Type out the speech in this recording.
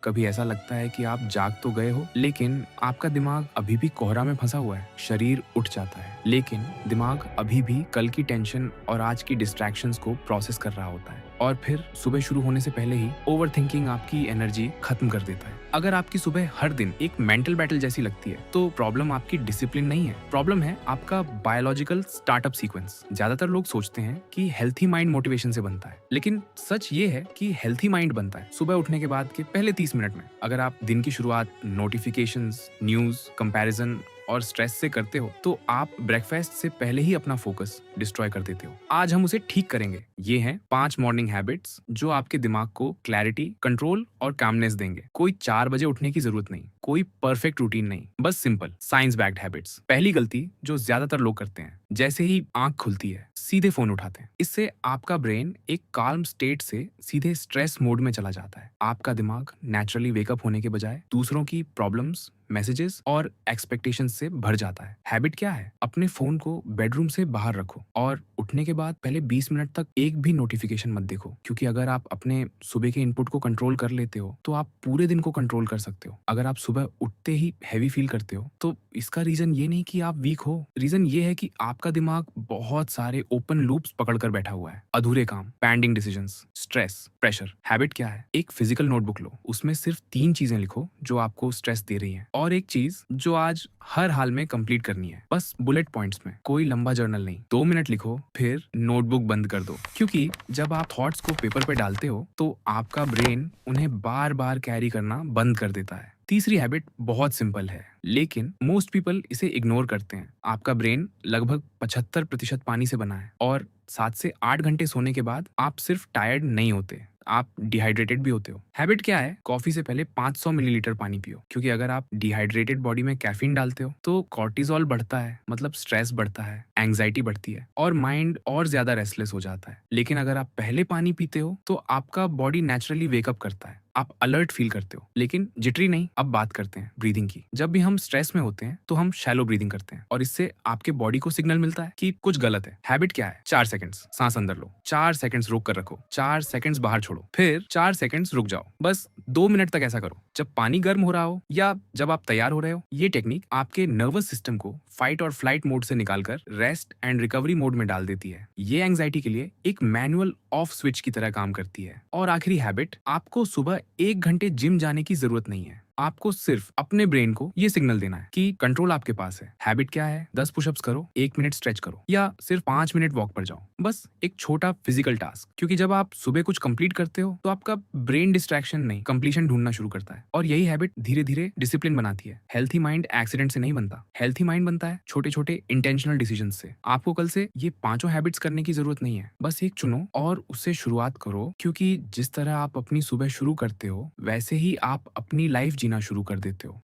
कभी ऐसा लगता है कि आप जाग तो गए हो, लेकिन आपका दिमाग अभी भी कोहरा में फंसा हुआ है। शरीर उठ जाता है, लेकिन दिमाग अभी भी कल की टेंशन और आज की डिस्ट्रैक्शंस को प्रोसेस कर रहा होता है। और फिर सुबह शुरू होने से पहले ही ओवरथिंकिंग आपकी एनर्जी खत्म कर देता है। अगर आपकी सुबह हर दिन एक मेंटल बैटल जैसी लगती है, तो प्रॉब्लम आपकी डिसिप्लिन नहीं है, प्रॉब्लम है आपका बायोलॉजिकल स्टार्टअप सीक्वेंस। ज्यादातर लोग सोचते हैं कि हेल्थी माइंड मोटिवेशन से बनता है, लेकिन सच ये है कि हेल्थी माइंड बनता है सुबह उठने के बाद के पहले 30 मिनट में। अगर आप दिन की शुरुआत नोटिफिकेशंस, न्यूज, कंपैरिजन और स्ट्रेस से करते हो, तो आप ब्रेकफास्ट से पहले ही अपना फोकस डिस्ट्रॉय कर देते हो। आज हम उसे ठीक करेंगे। ये हैं 5 मॉर्निंग हैबिट्स जो आपके दिमाग को क्लैरिटी, कंट्रोल और कामनेस देंगे। कोई 4 बजे उठने की जरूरत नहीं, कोई परफेक्ट रूटीन नहीं, बस सिंपल साइंस बैक्ड हैबिट्स। पहली गलती जो ज्यादातर लोग करते हैं, जैसे ही आंख खुलती है सीधे फोन उठाते हैं। इससे आपका ब्रेन एक काल्म स्टेट से सीधे स्ट्रेस मोड में चला जाता है। आपका दिमाग नेचुरली वेकअप होने के बजाय दूसरों की प्रॉब्लम्स, मैसेजेस और एक्सपेक्टेशंस से भर जाता है। हैबिट क्या है? अपने फोन को बेडरूम से बाहर रखो और उठने के बाद पहले 20 मिनट तक एक भी नोटिफिकेशन मत देखो, क्योंकि अगर आप अपने सुबह के इनपुट को कंट्रोल कर लेते हो, तो आप पूरे दिन को कंट्रोल कर सकते हो। अगर आप सुबह उठते ही हैवी फील करते हो, तो इसका रीजन ये नहीं कि आप वीक हो, रीजन ये है कि आपका दिमाग बहुत सारे ओपन लूप्स पकड़कर बैठा हुआ है। अधूरे काम, pending decisions, stress, pressure. Habit क्या है? एक फिजिकल नोटबुक लो, उसमें सिर्फ 3 चीजें लिखो जो आपको स्ट्रेस दे रही हैं, और एक चीज जो आज हर हाल में कंप्लीट करनी है, बस बुलेट पॉइंट्स में, कोई लंबा जर्नल नहीं। 2 मिनट लिखो, फिर नोटबुक बंद कर दो, क्योंकि जब आप थॉट्स को पेपर पे डालते हो, तो आपका ब्रेन उन्हें बार बार कैरी करना बंद कर देता है। तीसरी हैबिट बहुत सिंपल है, लेकिन मोस्ट पीपल इसे इग्नोर करते हैं। आपका ब्रेन लगभग 75% पानी से बना है, और 7 से 8 घंटे सोने के बाद आप सिर्फ टायर्ड नहीं होते, आप डिहाइड्रेटेड भी होते हो। हैबिट क्या है? कॉफी से पहले 500 मिलीलीटर पानी पियो, क्योंकि अगर आप डिहाइड्रेटेड बॉडी में कैफीन डालते हो, तो कॉर्टिसोल बढ़ता है, मतलब स्ट्रेस बढ़ता है, एंग्जाइटी बढ़ती है, और माइंड और ज्यादा रेस्टलेस हो जाता है। लेकिन अगर आप पहले पानी पीते हो, तो आपका बॉडी नेचुरली वेकअप करता है, आप अलर्ट फील करते हो, लेकिन जिटरी नहीं। अब बात करते हैं ब्रीदिंग की। जब भी हम स्ट्रेस में होते हैं, तो हम शैलो ब्रीदिंग करते हैं, और इससे आपके बॉडी को सिग्नल मिलता है कि कुछ गलत है। हैबिट क्या है? 4 सेकंड्स सांस अंदर लो, 4 सेकंड्स रोक कर रखो, 4 सेकंड्स बाहर छोड़ो, फिर 4 सेकंड्स रुक जाओ। बस 2 मिनट तक ऐसा करो, जब पानी गर्म हो रहा हो या जब आप तैयार हो रहे हो। ये टेक्निक आपके नर्वस सिस्टम को फाइट और फ्लाइट मोड से निकालकर रेस्ट एंड रिकवरी मोड में डाल देती है। ये एंग्जाइटी के लिए एक मैनुअल ऑफ स्विच की तरह काम करती है। और आखिरी हैबिट, आपको सुबह 1 घंटे जिम जाने की जरूरत नहीं है। आपको सिर्फ अपने ब्रेन को ये सिग्नल देना है कि कंट्रोल आपके पास है। हैबिट क्या है? 10 पुशअप्स करो, 1 मिनट स्ट्रेच करो, या सिर्फ 5 मिनट वॉक पर जाओ। बस एक छोटा फिजिकल टास्क, क्योंकि जब आप सुबह कुछ कंप्लीट करते हो, तो आपका ब्रेन डिस्ट्रैक्शन नहीं, कंप्लीशन ढूंढना शुरू करता है। और यही हैबिट धीरे धीरे डिसिप्लिन बनाती है। हेल्थी माइंड एक्सीडेंट से नहीं बनता, हेल्थी माइंड बनता है छोटे छोटे इंटेंशनल डिसीजन से। आपको कल से ये 5 हैबिट्स करने की जरूरत नहीं है, बस एक चुनो और उससे शुरुआत करो, क्योंकि जिस तरह आप अपनी सुबह शुरू करते हो, वैसे ही आप अपनी लाइफ जीना शुरू कर देते हो।